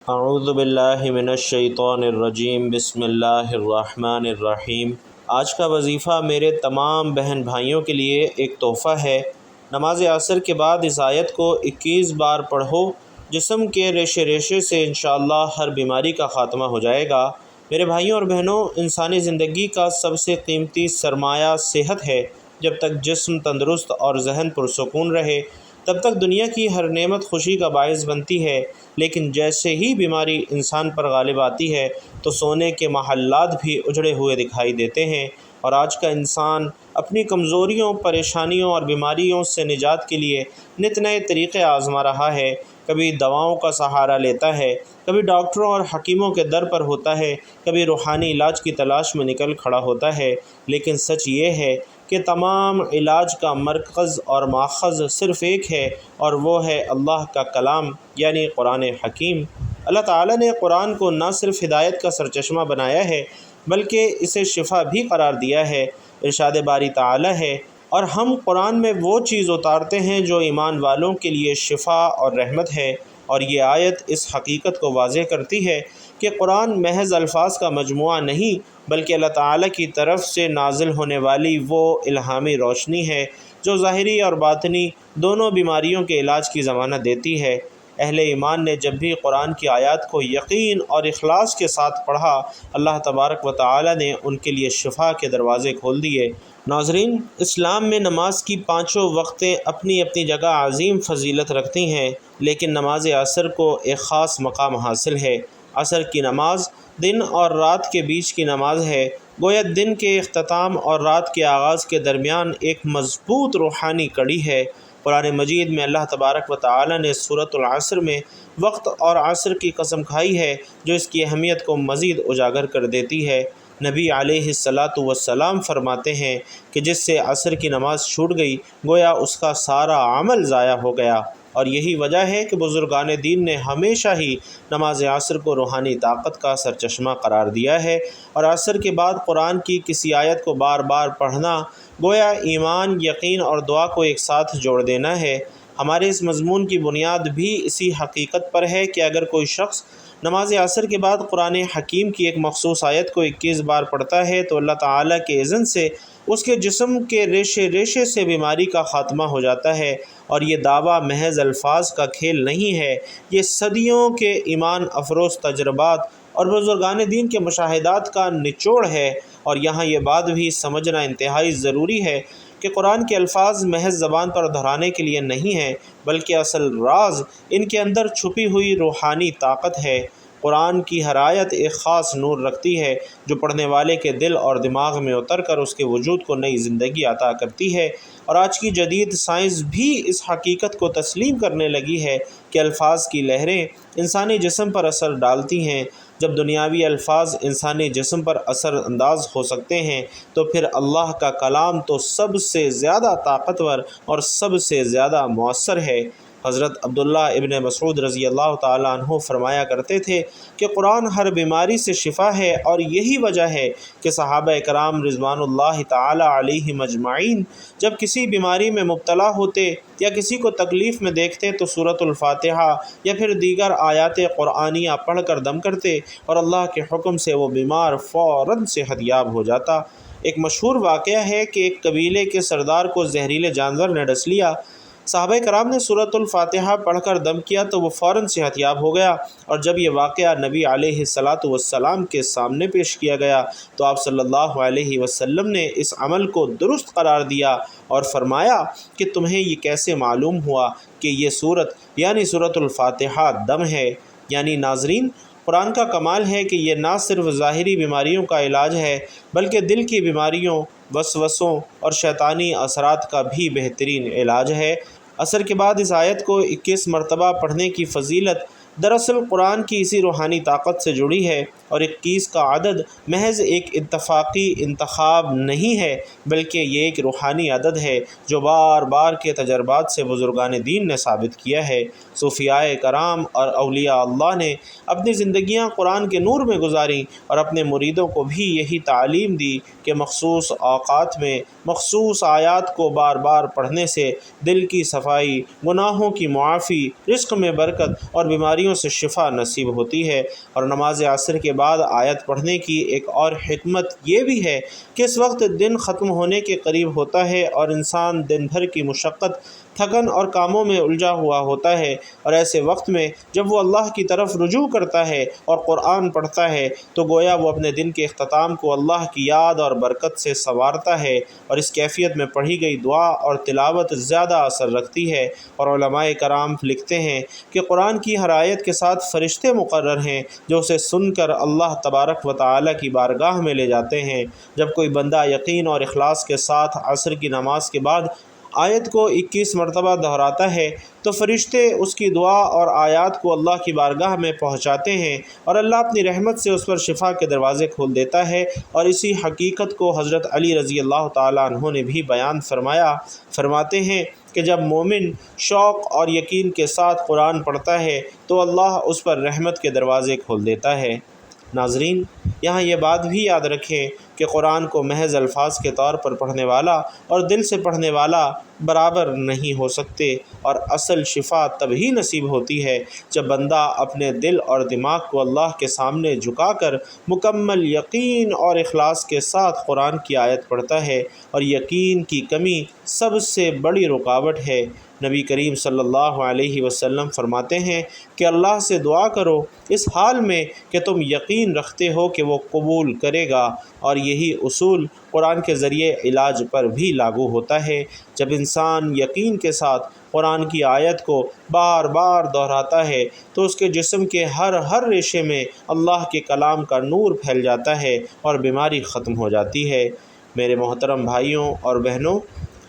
اعوذ باللہ من الشیطان الرجیم، بسم اللہ الرحمن الرحیم۔ آج کا وظیفہ میرے تمام بہن بھائیوں کے لیے ایک تحفہ ہے۔ نماز عصر کے بعد اس آیت کو 21 بار پڑھو، جسم کے ریشے ریشے سے انشاءاللہ ہر بیماری کا خاتمہ ہو جائے گا۔ میرے بھائیوں اور بہنوں، انسانی زندگی کا سب سے قیمتی سرمایہ صحت ہے۔ جب تک جسم تندرست اور ذہن پرسکون رہے تب تک دنیا کی ہر نعمت خوشی کا باعث بنتی ہے، لیکن جیسے ہی بیماری انسان پر غالب آتی ہے تو سونے کے محلات بھی اجڑے ہوئے دکھائی دیتے ہیں، اور آج کا انسان اپنی کمزوریوں، پریشانیوں اور بیماریوں سے نجات کے لیے نت نئے طریقے آزما رہا ہے۔ کبھی دواؤں کا سہارا لیتا ہے، کبھی ڈاکٹروں اور حکیموں کے در پر ہوتا ہے، کبھی روحانی علاج کی تلاش میں نکل کھڑا ہوتا ہے، لیکن سچ یہ ہے کہ تمام علاج کا مرکز اور ماخذ صرف ایک ہے، اور وہ ہے اللہ کا کلام یعنی قرآن حکیم۔ اللہ تعالیٰ نے قرآن کو نہ صرف ہدایت کا سرچشمہ بنایا ہے بلکہ اسے شفا بھی قرار دیا ہے۔ ارشاد باری تعالیٰ ہے، اور ہم قرآن میں وہ چیز اتارتے ہیں جو ایمان والوں کے لیے شفا اور رحمت ہے۔ اور یہ آیت اس حقیقت کو واضح کرتی ہے کہ قرآن محض الفاظ کا مجموعہ نہیں بلکہ اللہ تعالیٰ کی طرف سے نازل ہونے والی وہ الہامی روشنی ہے جو ظاہری اور باطنی دونوں بیماریوں کے علاج کی ضمانت دیتی ہے۔ اہل ایمان نے جب بھی قرآن کی آیات کو یقین اور اخلاص کے ساتھ پڑھا، اللہ تبارک و تعالیٰ نے ان کے لیے شفا کے دروازے کھول دیے۔ ناظرین، اسلام میں نماز کی پانچوں وقتیں اپنی اپنی جگہ عظیم فضیلت رکھتی ہیں، لیکن نماز عصر کو ایک خاص مقام حاصل ہے۔ عصر کی نماز دن اور رات کے بیچ کی نماز ہے، گویا دن کے اختتام اور رات کے آغاز کے درمیان ایک مضبوط روحانی کڑی ہے۔ قرآن مجید میں اللہ تبارک و تعالی نے سورۃ العصر میں وقت اور عصر کی قسم کھائی ہے جو اس کی اہمیت کو مزید اجاگر کر دیتی ہے۔ نبی علیہ السلام فرماتے ہیں کہ جس سے عصر کی نماز چھوٹ گئی گویا اس کا سارا عمل ضائع ہو گیا، اور یہی وجہ ہے کہ بزرگان دین نے ہمیشہ ہی نماز عصر کو روحانی طاقت کا سرچشمہ قرار دیا ہے، اور عصر کے بعد قرآن کی کسی آیت کو بار بار پڑھنا گویا ایمان، یقین اور دعا کو ایک ساتھ جوڑ دینا ہے۔ ہمارے اس مضمون کی بنیاد بھی اسی حقیقت پر ہے کہ اگر کوئی شخص نماز عصر کے بعد قرآن حکیم کی ایک مخصوص آیت کو 21 بار پڑھتا ہے تو اللہ تعالیٰ کے اذن سے اس کے جسم کے ریشے ریشے سے بیماری کا خاتمہ ہو جاتا ہے، اور یہ دعویٰ محض الفاظ کا کھیل نہیں ہے، یہ صدیوں کے ایمان افروز تجربات اور بزرگان دین کے مشاہدات کا نچوڑ ہے۔ اور یہاں یہ بات بھی سمجھنا انتہائی ضروری ہے کہ قرآن کے الفاظ محض زبان پر دہرانے کے لیے نہیں ہیں، بلکہ اصل راز ان کے اندر چھپی ہوئی روحانی طاقت ہے۔ قرآن کی ہر آیت ایک خاص نور رکھتی ہے جو پڑھنے والے کے دل اور دماغ میں اتر کر اس کے وجود کو نئی زندگی عطا کرتی ہے، اور آج کی جدید سائنس بھی اس حقیقت کو تسلیم کرنے لگی ہے کہ الفاظ کی لہریں انسانی جسم پر اثر ڈالتی ہیں۔ جب دنیاوی الفاظ انسانی جسم پر اثر انداز ہو سکتے ہیں تو پھر اللہ کا کلام تو سب سے زیادہ طاقتور اور سب سے زیادہ مؤثر ہے۔ حضرت عبداللہ ابن مسعود رضی اللہ تعالیٰ عنہ فرمایا کرتے تھے کہ قرآن ہر بیماری سے شفا ہے، اور یہی وجہ ہے کہ صحابہ کرام رضوان اللہ تعالیٰ علیہم اجمعین جب کسی بیماری میں مبتلا ہوتے یا کسی کو تکلیف میں دیکھتے تو سورۃ الفاتحہ یا پھر دیگر آیات قرآنیہ پڑھ کر دم کرتے، اور اللہ کے حکم سے وہ بیمار فوراً صحت یاب ہو جاتا۔ ایک مشہور واقعہ ہے کہ ایک قبیلے کے سردار کو زہریلے جانور نے ڈس لیا۔ صحابہ کرام نے سورۃ الفاتحہ پڑھ کر دم کیا تو وہ فوراً صحت یاب ہو گیا، اور جب یہ واقعہ نبی علیہ السلام کے سامنے پیش کیا گیا تو آپ صلی اللہ علیہ وسلم نے اس عمل کو درست قرار دیا اور فرمایا کہ تمہیں یہ کیسے معلوم ہوا کہ یہ سورت یعنی سورۃ الفاتحہ دم ہے؟ یعنی ناظرین، قرآن کا کمال ہے کہ یہ نہ صرف ظاہری بیماریوں کا علاج ہے بلکہ دل کی بیماریوں، وسوسوں اور شیطانی اثرات کا بھی بہترین علاج ہے۔ عصر کے بعد اس آیت کو 21 مرتبہ پڑھنے کی فضیلت دراصل قرآن کی اسی روحانی طاقت سے جڑی ہے، اور 21 کا عدد محض ایک اتفاقی انتخاب نہیں ہے بلکہ یہ ایک روحانی عدد ہے جو بار بار کے تجربات سے بزرگان دین نے ثابت کیا ہے۔ صوفیاء کرام اور اولیاء اللہ نے اپنی زندگیاں قرآن کے نور میں گزاریں، اور اپنے مریدوں کو بھی یہی تعلیم دی کہ مخصوص اوقات میں مخصوص آیات کو بار بار پڑھنے سے دل کی صفائی، گناہوں کی معافی، رزق میں برکت اور بیماری بیماریوں سے شفا نصیب ہوتی ہے۔ اور نماز عصر کے بعد آیت پڑھنے کی ایک اور حکمت یہ بھی ہے کہ اس وقت دن ختم ہونے کے قریب ہوتا ہے اور انسان دن بھر کی مشقت، تھکن اور کاموں میں الجھا ہوا ہوتا ہے، اور ایسے وقت میں جب وہ اللہ کی طرف رجوع کرتا ہے اور قرآن پڑھتا ہے تو گویا وہ اپنے دن کے اختتام کو اللہ کی یاد اور برکت سے سنوارتا ہے، اور اس کیفیت میں پڑھی گئی دعا اور تلاوت زیادہ اثر رکھتی ہے۔ اور علماء کرام لکھتے ہیں کہ قرآن کی ہر آیت کے ساتھ فرشتے مقرر ہیں جو اسے سن کر اللہ تبارک و تعالی کی بارگاہ میں لے جاتے ہیں۔ جب کوئی بندہ یقین اور اخلاص کے ساتھ عصر کی نماز کے بعد آیت کو 21 مرتبہ دہراتا ہے تو فرشتے اس کی دعا اور آیات کو اللہ کی بارگاہ میں پہنچاتے ہیں، اور اللہ اپنی رحمت سے اس پر شفا کے دروازے کھول دیتا ہے۔ اور اسی حقیقت کو حضرت علی رضی اللہ تعالیٰ عنہ نے بھی بیان فرماتے ہیں کہ جب مومن شوق اور یقین کے ساتھ قرآن پڑھتا ہے تو اللہ اس پر رحمت کے دروازے کھول دیتا ہے۔ ناظرین، یہاں یہ بات بھی یاد رکھیں کہ قرآن کو محض الفاظ کے طور پر پڑھنے والا اور دل سے پڑھنے والا برابر نہیں ہو سکتے، اور اصل شفا تبھی نصیب ہوتی ہے جب بندہ اپنے دل اور دماغ کو اللہ کے سامنے جھکا کر مکمل یقین اور اخلاص کے ساتھ قرآن کی آیت پڑھتا ہے، اور یقین کی کمی سب سے بڑی رکاوٹ ہے۔ نبی کریم صلی اللہ علیہ وسلم فرماتے ہیں کہ اللہ سے دعا کرو اس حال میں کہ تم یقین رکھتے ہو کہ وہ قبول کرے گا، اور یہی اصول قرآن کے ذریعے علاج پر بھی لاگو ہوتا ہے۔ جب انسان یقین کے ساتھ قرآن کی آیت کو بار بار دہراتا ہے تو اس کے جسم کے ہر ریشے میں اللہ کے کلام کا نور پھیل جاتا ہے اور بیماری ختم ہو جاتی ہے۔ میرے محترم بھائیوں اور بہنوں،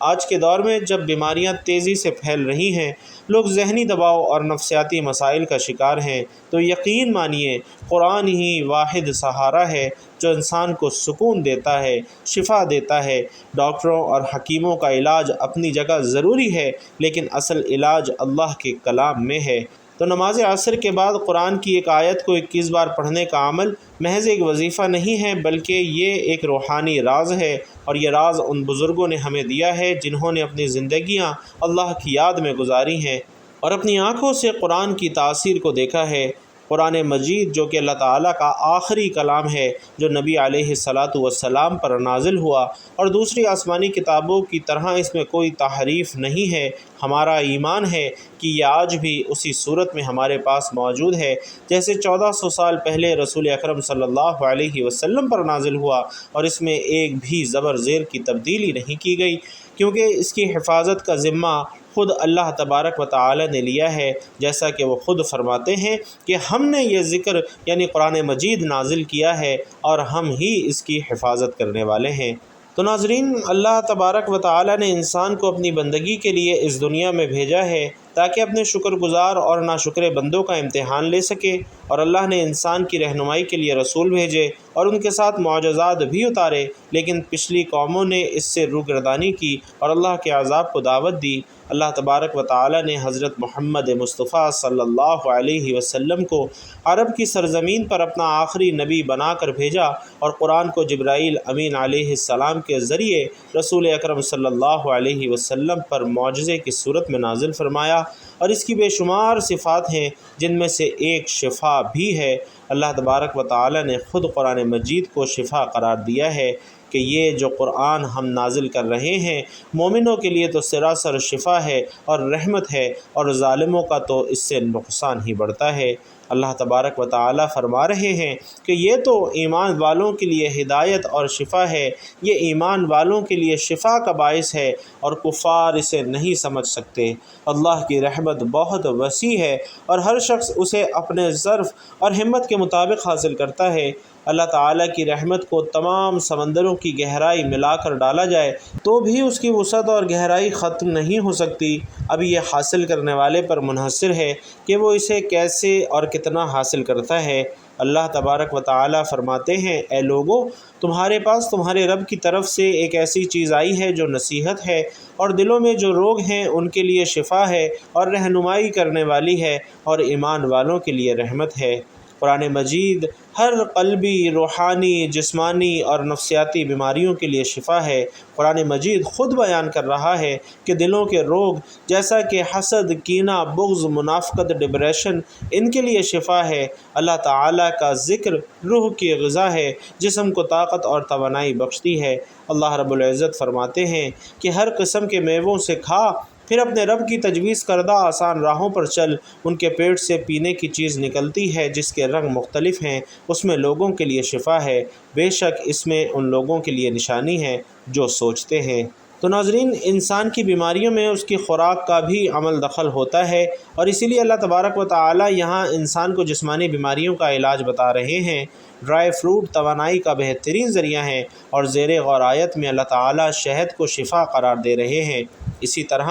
آج کے دور میں جب بیماریاں تیزی سے پھیل رہی ہیں، لوگ ذہنی دباؤ اور نفسیاتی مسائل کا شکار ہیں، تو یقین مانیے قرآن ہی واحد سہارا ہے جو انسان کو سکون دیتا ہے، شفا دیتا ہے۔ ڈاکٹروں اور حکیموں کا علاج اپنی جگہ ضروری ہے، لیکن اصل علاج اللہ کے کلام میں ہے۔ تو نماز عصر کے بعد قرآن کی ایک آیت کو 21 بار پڑھنے کا عمل محض ایک وظیفہ نہیں ہے، بلکہ یہ ایک روحانی راز ہے، اور یہ راز ان بزرگوں نے ہمیں دیا ہے جنہوں نے اپنی زندگیاں اللہ کی یاد میں گزاری ہیں اور اپنی آنکھوں سے قرآن کی تاثیر کو دیکھا ہے۔ قرآن مجید جو کہ اللہ تعالیٰ کا آخری کلام ہے، جو نبی علیہ الصلاۃ والسلام پر نازل ہوا، اور دوسری آسمانی کتابوں کی طرح اس میں کوئی تحریف نہیں ہے۔ ہمارا ایمان ہے کہ یہ آج بھی اسی صورت میں ہمارے پاس موجود ہے جیسے 1400 سال پہلے رسول اکرم صلی اللہ علیہ وسلم پر نازل ہوا، اور اس میں ایک بھی زبر زیر کی تبدیلی نہیں کی گئی، کیونکہ اس کی حفاظت کا ذمہ خود اللہ تبارک و تعالی نے لیا ہے، جیسا کہ وہ خود فرماتے ہیں کہ ہم نے یہ ذکر یعنی قرآن مجید نازل کیا ہے اور ہم ہی اس کی حفاظت کرنے والے ہیں۔ تو ناظرین، اللہ تبارک و تعالی نے انسان کو اپنی بندگی کے لیے اس دنیا میں بھیجا ہے تاکہ اپنے شکر گزار اور ناشکر بندوں کا امتحان لے سکے، اور اللہ نے انسان کی رہنمائی کے لیے رسول بھیجے اور ان کے ساتھ معجزات بھی اتارے، لیکن پچھلی قوموں نے اس سے روگردانی کی اور اللہ کے عذاب کو دعوت دی۔ اللہ تبارک و تعالی نے حضرت محمد مصطفیٰ صلی اللہ علیہ وسلم کو عرب کی سرزمین پر اپنا آخری نبی بنا کر بھیجا، اور قرآن کو جبرائیل امین علیہ السلام کے ذریعے رسول اکرم صلی اللہ علیہ وسلم پر معجزے کی صورت میں نازل فرمایا، اور اس کی بے شمار صفات ہیں جن میں سے ایک شفا بھی ہے۔ اللہ تبارک و تعالی نے خود قرآن مجید کو شفا قرار دیا ہے کہ یہ جو قرآن ہم نازل کر رہے ہیں مومنوں کے لیے تو سراسر شفا ہے اور رحمت ہے، اور ظالموں کا تو اس سے نقصان ہی بڑھتا ہے۔ اللہ تبارک و تعالی فرما رہے ہیں کہ یہ تو ایمان والوں کے لیے ہدایت اور شفا ہے، یہ ایمان والوں کے لیے شفا کا باعث ہے، اور کفار اسے نہیں سمجھ سکتے۔ اللہ کی رحمت بہت وسیع ہے اور ہر شخص اسے اپنے ظرف اور ہمت کے مطابق حاصل کرتا ہے۔ اللہ تعالیٰ کی رحمت کو تمام سمندروں کی گہرائی ملا کر ڈالا جائے تو بھی اس کی وسعت اور گہرائی ختم نہیں ہو سکتی۔ اب یہ حاصل کرنے والے پر منحصر ہے کہ وہ اسے کیسے اور کتنا حاصل کرتا ہے۔ اللہ تبارک و تعالیٰ فرماتے ہیں، اے لوگو، تمہارے پاس تمہارے رب کی طرف سے ایک ایسی چیز آئی ہے جو نصیحت ہے، اور دلوں میں جو روگ ہیں ان کے لیے شفا ہے، اور رہنمائی کرنے والی ہے، اور ایمان والوں کے لیے رحمت ہے۔ قرآن مجید ہر قلبی، روحانی، جسمانی اور نفسیاتی بیماریوں کے لیے شفا ہے۔ قرآن مجید خود بیان کر رہا ہے کہ دلوں کے روگ جیسا کہ حسد، کینہ، بغض، منافقت، ڈپریشن، ان کے لیے شفا ہے۔ اللہ تعالیٰ کا ذکر روح کی غذا ہے، جسم کو طاقت اور توانائی بخشتی ہے۔ اللہ رب العزت فرماتے ہیں کہ ہر قسم کے میووں سے کھا، پھر اپنے رب کی تجویز کردہ آسان راہوں پر چل۔ ان کے پیٹ سے پینے کی چیز نکلتی ہے جس کے رنگ مختلف ہیں، اس میں لوگوں کے لیے شفا ہے، بے شک اس میں ان لوگوں کے لیے نشانی ہے جو سوچتے ہیں۔ تو ناظرین، انسان کی بیماریوں میں اس کی خوراک کا بھی عمل دخل ہوتا ہے، اور اسی لیے اللہ تبارک و تعالی یہاں انسان کو جسمانی بیماریوں کا علاج بتا رہے ہیں۔ ڈرائی فروٹ توانائی کا بہترین ذریعہ ہیں، اور زیر غور آیت میں اللہ تعالی شہد کو شفا قرار دے رہے ہیں۔ اسی طرح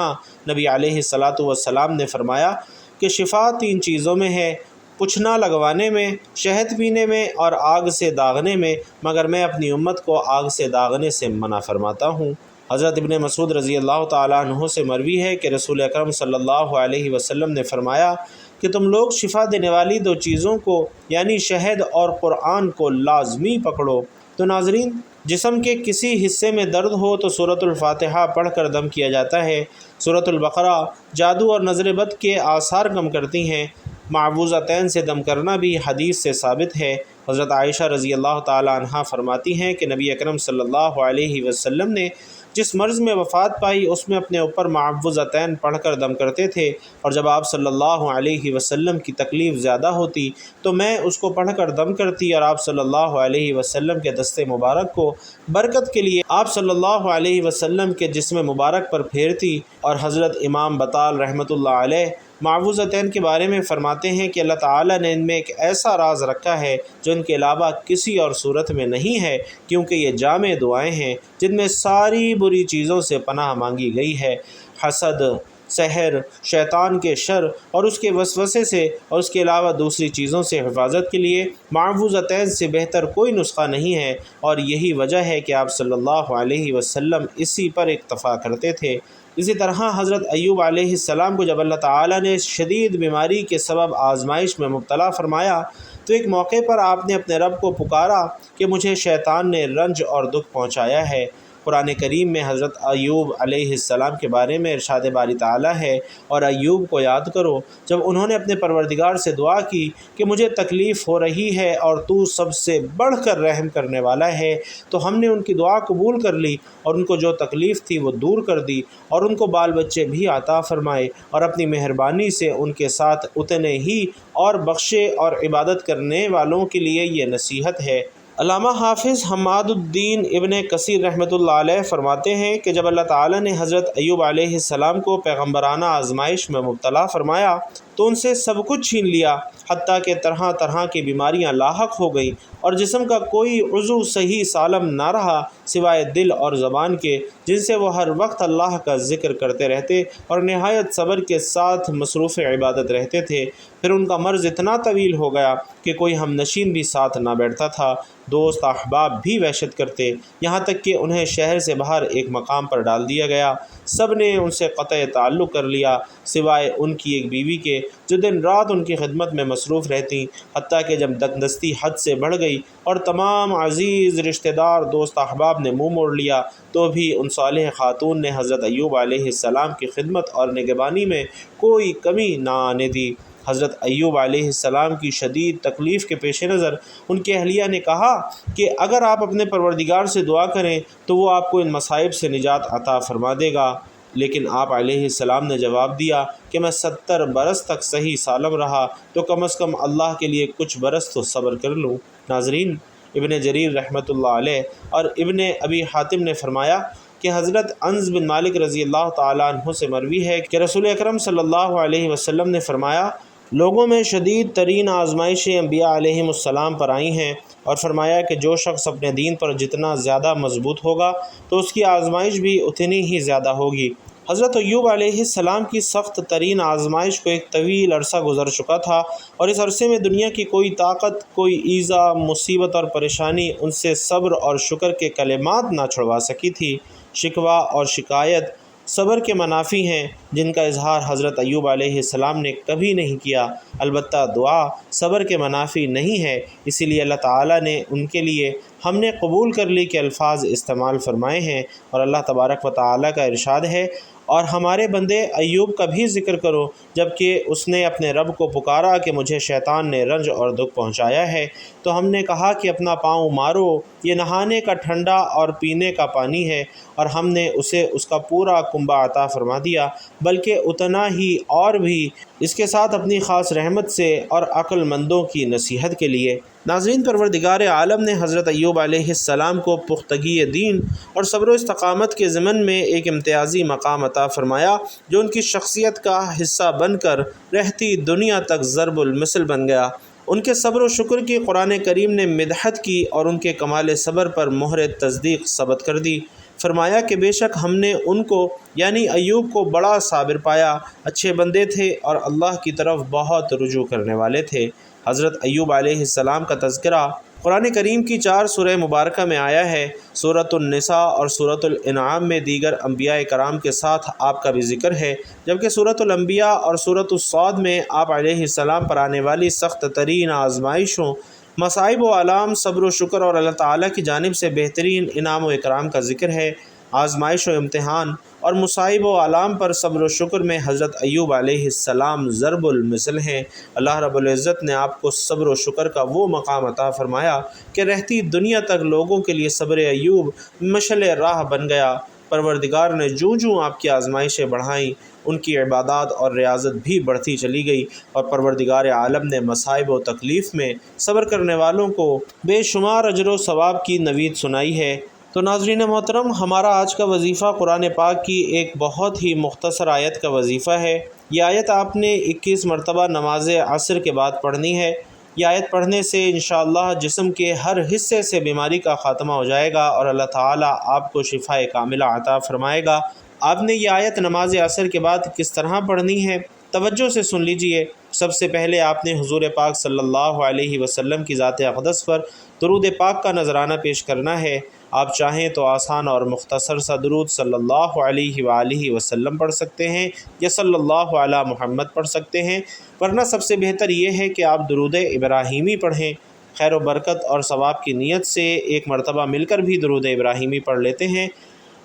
نبی علیہ الصلاۃ والسلام نے فرمایا کہ شفا 3 چیزوں میں ہے: پوچھنا لگوانے میں، شہد پینے میں، اور آگ سے داغنے میں، مگر میں اپنی امت کو آگ سے داغنے سے منع فرماتا ہوں۔ حضرت ابن مسعود رضی اللہ تعالیٰ عنہ سے مروی ہے کہ رسول اکرم صلی اللہ علیہ وسلم نے فرمایا کہ تم لوگ شفا دینے والی 2 چیزوں کو یعنی شہد اور قرآن کو لازمی پکڑو۔ تو ناظرین، جسم کے کسی حصے میں درد ہو تو سورۃ الفاتحہ پڑھ کر دم کیا جاتا ہے۔ سورۃ البقرہ جادو اور نظر بد کے آثار کم کرتی ہیں۔ معوذتین سے دم کرنا بھی حدیث سے ثابت ہے۔ حضرت عائشہ رضی اللہ تعالی عنہا فرماتی ہیں کہ نبی اکرم صلی اللہ علیہ وسلم نے جس مرض میں وفات پائی اس میں اپنے اوپر معوذتین پڑھ کر دم کرتے تھے، اور جب آپ صلی اللہ علیہ وسلم کی تکلیف زیادہ ہوتی تو میں اس کو پڑھ کر دم کرتی اور آپ صلی اللہ علیہ وسلم کے دست مبارک کو برکت کے لیے آپ صلی اللہ علیہ وسلم کے جسم مبارک پر پھیرتی۔ اور حضرت امام بطال رحمۃ اللہ علیہ معوذتین کے بارے میں فرماتے ہیں کہ اللہ تعالیٰ نے ان میں ایک ایسا راز رکھا ہے جو ان کے علاوہ کسی اور صورت میں نہیں ہے، کیونکہ یہ جامع دعائیں ہیں جن میں ساری بری چیزوں سے پناہ مانگی گئی ہے۔ حسد، سحر، شیطان کے شر اور اس کے وسوسے سے اور اس کے علاوہ دوسری چیزوں سے حفاظت کے لیے معوذتین سے بہتر کوئی نسخہ نہیں ہے، اور یہی وجہ ہے کہ آپ صلی اللہ علیہ وسلم اسی پر اکتفا کرتے تھے۔ اسی طرح حضرت ایوب علیہ السلام کو جب اللہ تعالیٰ نے شدید بیماری کے سبب آزمائش میں مبتلا فرمایا تو ایک موقع پر آپ نے اپنے رب کو پکارا کہ مجھے شیطان نے رنج اور دکھ پہنچایا ہے۔ قرآن کریم میں حضرت ایوب علیہ السلام کے بارے میں ارشاد باری تعالیٰ ہے، اور ایوب کو یاد کرو جب انہوں نے اپنے پروردگار سے دعا کی کہ مجھے تکلیف ہو رہی ہے اور تو سب سے بڑھ کر رحم کرنے والا ہے، تو ہم نے ان کی دعا قبول کر لی اور ان کو جو تکلیف تھی وہ دور کر دی، اور ان کو بال بچے بھی عطا فرمائے، اور اپنی مہربانی سے ان کے ساتھ اتنے ہی اور بخشے، اور عبادت کرنے والوں کے لیے یہ نصیحت ہے۔ علامہ حافظ حماد الدین ابن کثیر رحمۃ اللہ علیہ فرماتے ہیں کہ جب اللہ تعالیٰ نے حضرت ایوب علیہ السلام کو پیغمبرانہ آزمائش میں مبتلا فرمایا تو ان سے سب کچھ چھین لیا، حتیٰ کہ طرح طرح کی بیماریاں لاحق ہو گئیں، اور جسم کا کوئی عضو صحیح سالم نہ رہا سوائے دل اور زبان کے، جن سے وہ ہر وقت اللہ کا ذکر کرتے رہتے اور نہایت صبر کے ساتھ مصروف عبادت رہتے تھے۔ پھر ان کا مرض اتنا طویل ہو گیا کہ کوئی ہم نشین بھی ساتھ نہ بیٹھتا تھا، دوست احباب بھی وحشت کرتے، یہاں تک کہ انہیں شہر سے باہر ایک مقام پر ڈال دیا گیا۔ سب نے ان سے قطع تعلق کر لیا سوائے ان کی ایک بیوی کے جو دن رات ان کی خدمت میں مصروف رہتی، حتیٰ کہ جب دستی حد سے بڑھ گئی اور تمام عزیز رشتہ دار دوست احباب نے منہ موڑ لیا تو بھی ان صالح خاتون نے حضرت ایوب علیہ السلام کی خدمت اور نگہبانی میں کوئی کمی نہ آنے دی۔ حضرت ایوب علیہ السلام کی شدید تکلیف کے پیش نظر ان کی اہلیہ نے کہا کہ اگر آپ اپنے پروردگار سے دعا کریں تو وہ آپ کو ان مصائب سے نجات عطا فرما دے گا، لیکن آپ علیہ السلام نے جواب دیا کہ میں 70 برس تک صحیح سالم رہا تو کم از کم اللہ کے لیے کچھ برس تو صبر کر لوں۔ ناظرین، ابن جریر رحمۃ اللہ علیہ اور ابن ابی حاتم نے فرمایا کہ حضرت انس بن مالک رضی اللہ تعالیٰ عنہ سے مروی ہے کہ رسول اکرم صلی اللہ علیہ وسلم نے فرمایا لوگوں میں شدید ترین آزمائشیں انبیاء علیہم السلام پر آئی ہیں، اور فرمایا کہ جو شخص اپنے دین پر جتنا زیادہ مضبوط ہوگا تو اس کی آزمائش بھی اتنی ہی زیادہ ہوگی۔ حضرت ایوب علیہ السلام کی سخت ترین آزمائش کو ایک طویل عرصہ گزر چکا تھا، اور اس عرصے میں دنیا کی کوئی طاقت، کوئی ایذا، مصیبت اور پریشانی ان سے صبر اور شکر کے کلمات نہ چھڑوا سکی تھی۔ شکوہ اور شکایت صبر کے منافی ہیں جن کا اظہار حضرت ایوب علیہ السلام نے کبھی نہیں کیا، البتہ دعا صبر کے منافی نہیں ہے، اسی لیے اللہ تعالیٰ نے ان کے لیے ہم نے قبول کر لی کہ الفاظ استعمال فرمائے ہیں۔ اور اللہ تبارک و تعالیٰ کا ارشاد ہے، اور ہمارے بندے ایوب کا بھی ذکر کرو جبکہ اس نے اپنے رب کو پکارا کہ مجھے شیطان نے رنج اور دکھ پہنچایا ہے، تو ہم نے کہا کہ اپنا پاؤں مارو، یہ نہانے کا ٹھنڈا اور پینے کا پانی ہے، اور ہم نے اسے اس کا پورا کنبہ عطا فرما دیا، بلکہ اتنا ہی اور بھی اس کے ساتھ اپنی خاص رحمت سے اور عقل مندوں کی نصیحت کے لیے۔ ناظرین، پروردگار عالم نے حضرت ایوب علیہ السلام کو پختگی دین اور صبر و استقامت کے ضمن میں ایک امتیازی مقام عطا فرمایا جو ان کی شخصیت کا حصہ بن کر رہتی دنیا تک ضرب المثل بن گیا۔ ان کے صبر و شکر کی قرآن کریم نے مدحت کی اور ان کے کمال صبر پر مہر تصدیق ثبت کر دی۔ فرمایا کہ بے شک ہم نے ان کو یعنی ایوب کو بڑا صابر پایا، اچھے بندے تھے اور اللہ کی طرف بہت رجوع کرنے والے تھے۔ حضرت ایوب علیہ السلام کا تذکرہ قرآن کریم کی 4 سورہ مبارکہ میں آیا ہے۔ سورۃ النساء اور سورۃ الانعام میں دیگر انبیاء کرام کے ساتھ آپ کا بھی ذکر ہے، جبکہ سورۃ الانبیاء اور سورۃ الصاد میں آپ علیہ السلام پر آنے والی سخت ترین آزمائشوں، مصائب و آلام، صبر و شکر اور اللہ تعالیٰ کی جانب سے بہترین انعام و اکرام کا ذکر ہے۔ آزمائش و امتحان اور مصائب و آلام پر صبر و شکر میں حضرت ایوب علیہ السلام ضرب المثل ہیں۔ اللہ رب العزت نے آپ کو صبر و شکر کا وہ مقام عطا فرمایا کہ رہتی دنیا تک لوگوں کے لیے صبر ایوب مشعل راہ بن گیا۔ پروردگار نے جوں آپ کی آزمائشیں بڑھائیں، ان کی عبادات اور ریاضت بھی بڑھتی چلی گئی، اور پروردگار عالم نے مصائب و تکلیف میں صبر کرنے والوں کو بے شمار اجر و ثواب کی نوید سنائی ہے۔ تو ناظرین محترم، ہمارا آج کا وظیفہ قرآن پاک کی ایک بہت ہی مختصر آیت کا وظیفہ ہے۔ یہ آیت آپ نے 21 مرتبہ نماز عصر کے بعد پڑھنی ہے۔ یہ آیت پڑھنے سے انشاءاللہ جسم کے ہر حصے سے بیماری کا خاتمہ ہو جائے گا اور اللہ تعالیٰ آپ کو شفاء کاملہ عطا فرمائے گا۔ آپ نے یہ آیت نماز عصر کے بعد کس طرح پڑھنی ہے، توجہ سے سن لیجئے۔ سب سے پہلے آپ نے حضور پاک صلی اللہ علیہ وسلم کی ذات اقدس پر درود پاک کا نذرانہ پیش کرنا ہے۔ آپ چاہیں تو آسان اور مختصر سا درود صلی اللہ علیہ وآلہ وسلم پڑھ سکتے ہیں یا صلی اللہ علی محمد پڑھ سکتے ہیں، ورنہ سب سے بہتر یہ ہے کہ آپ درود ابراہیمی پڑھیں۔ خیر و برکت اور ثواب کی نیت سے ایک مرتبہ مل کر بھی درود ابراہیمی پڑھ لیتے ہیں۔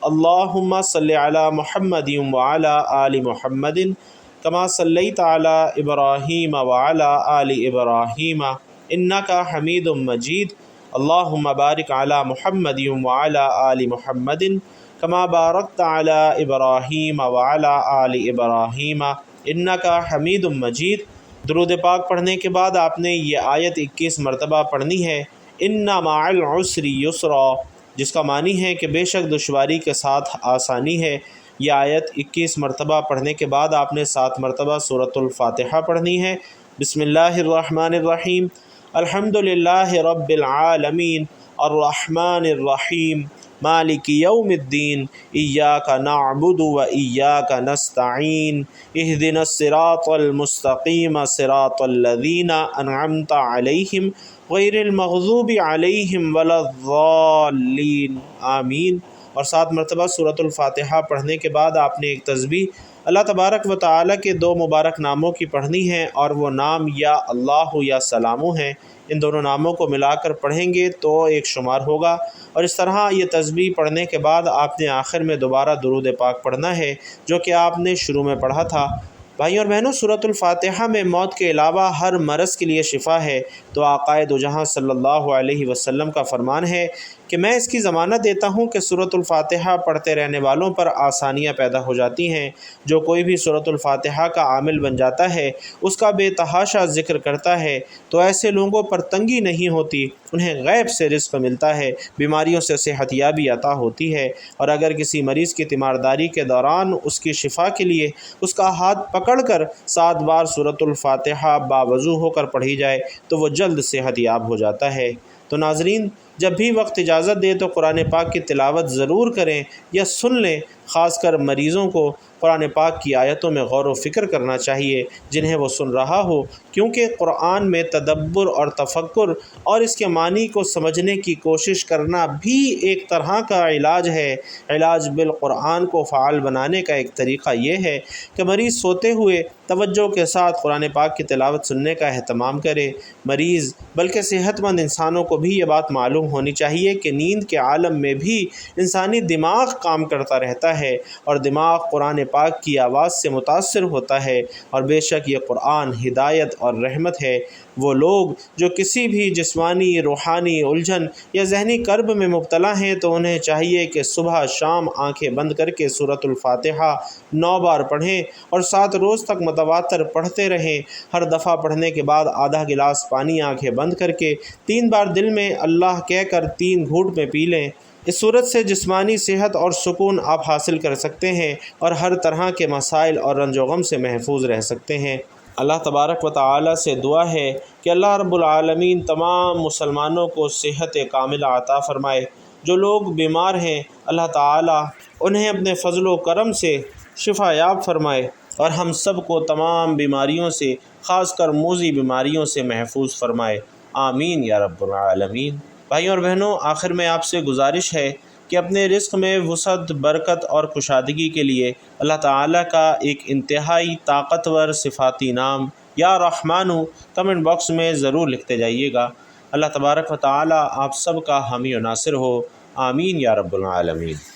اللہم صلی علی محمد وعلی آل محمد کما صلیت علی ابراہیم وعلی آل ابراہیم انک حمید مجید۔ اللہم بارک علی محمد وعلی آل محمد کما بارکت علی ابراہیم وعلی آل ابراہیم انک حمید مجید۔ درود پاک پڑھنے کے بعد آپ نے یہ آیت 21 مرتبہ پڑھنی ہے، ان مع العسر یسرا، جس کا معنی ہے کہ بے شک دشواری کے ساتھ آسانی ہے۔ یہ آیت 21 مرتبہ پڑھنے کے بعد آپ نے 7 مرتبہ سورۃ الفاتحہ پڑھنی ہے۔ بسم اللہ الرحمن الرحیم، الحمد للہ رب العالمین، الرحمن الرحیم، مالک یوم الدین، ایاک نعبد و ایاک نستعین، اہدنا الصراط المستقیم، صراط الذین انعمت علیہم غیر المغضوب علیہم ولا الضالین، آمین۔ اور 7 مرتبہ سورۃ الفاتحہ پڑھنے کے بعد آپ نے ایک تسبیح اللہ تبارک و تعالیٰ کے 2 مبارک ناموں کی پڑھنی ہے، اور وہ نام یا اللہ یا سلامو ہیں۔ ان دونوں ناموں کو ملا کر پڑھیں گے تو ایک شمار ہوگا، اور اس طرح یہ تسبیح پڑھنے کے بعد آپ نے آخر میں دوبارہ درود پاک پڑھنا ہے جو کہ آپ نے شروع میں پڑھا تھا۔ بھائیوں اور بہنوں، سورۃ الفاتحہ میں موت کے علاوہ ہر مرض کے لیے شفا ہے، تو آقائے دو جہاں صلی اللہ علیہ وسلم کا فرمان ہے کہ میں اس کی ضمانت دیتا ہوں کہ سورۃ الفاتحہ پڑھتے رہنے والوں پر آسانیاں پیدا ہو جاتی ہیں۔ جو کوئی بھی سورۃ الفاتحہ کا عامل بن جاتا ہے، اس کا بے تحاشا ذکر کرتا ہے، تو ایسے لوگوں پر تنگی نہیں ہوتی، انہیں غیب سے رزق ملتا ہے، بیماریوں سے صحت یابی عطا ہوتی ہے، اور اگر کسی مریض کی تیمارداری کے دوران اس کی شفا کے لیے اس کا ہاتھ پکڑ کر 7 بار سورۃ الفاتحہ باوضو ہو کر پڑھی جائے تو وہ جلد صحت یاب ہو جاتا ہے۔ تو ناظرین، جب بھی وقت اجازت دے تو قرآن پاک کی تلاوت ضرور کریں یا سن لیں، خاص کر مریضوں کو قرآن پاک کی آیتوں میں غور و فکر کرنا چاہیے جنہیں وہ سن رہا ہو، کیونکہ قرآن میں تدبر اور تفکر اور اس کے معنی کو سمجھنے کی کوشش کرنا بھی ایک طرح کا علاج ہے۔ علاج بالقرآن کو فعال بنانے کا ایک طریقہ یہ ہے کہ مریض سوتے ہوئے توجہ کے ساتھ قرآن پاک کی تلاوت سننے کا اہتمام کرے۔ مریض بلکہ صحت مند انسانوں کو بھی یہ بات معلوم ہونی چاہیے کہ نیند کے عالم میں بھی انسانی دماغ کام کرتا رہتا ہے اور دماغ قرآن پاک کی آواز سے متاثر ہوتا ہے، اور بے شک یہ قرآن ہدایت اور رحمت ہے۔ وہ لوگ جو کسی بھی جسمانی، روحانی الجھن یا ذہنی کرب میں مبتلا ہیں تو انہیں چاہیے کہ صبح شام آنکھیں بند کر کے سورۃ الفاتحہ 9 بار پڑھیں اور 7 روز تک متواتر پڑھتے رہیں۔ ہر دفعہ پڑھنے کے بعد آدھا گلاس پانی آنکھیں بند کر کے 3 بار دل میں اللہ کہہ کر 3 گھونٹ میں پی لیں۔ اس صورت سے جسمانی صحت اور سکون آپ حاصل کر سکتے ہیں اور ہر طرح کے مسائل اور رنج و غم سے محفوظ رہ سکتے ہیں۔ اللہ تبارک و تعالی سے دعا ہے کہ اللہ رب العالمین تمام مسلمانوں کو صحت کاملہ عطا فرمائے۔ جو لوگ بیمار ہیں اللہ تعالی انہیں اپنے فضل و کرم سے شفا یاب فرمائے اور ہم سب کو تمام بیماریوں سے، خاص کر موذی بیماریوں سے محفوظ فرمائے۔ آمین یا رب العالمین۔ بھائیوں اور بہنوں، آخر میں آپ سے گزارش ہے کہ اپنے رزق میں وسعت، برکت اور کشادگی کے لیے اللہ تعالیٰ کا ایک انتہائی طاقتور صفاتی نام یا رحمانو کمنٹ باکس میں ضرور لکھتے جائیے گا۔ اللہ تبارک و تعالیٰ آپ سب کا حامی و ناصر ہو۔ آمین یا رب العالمین۔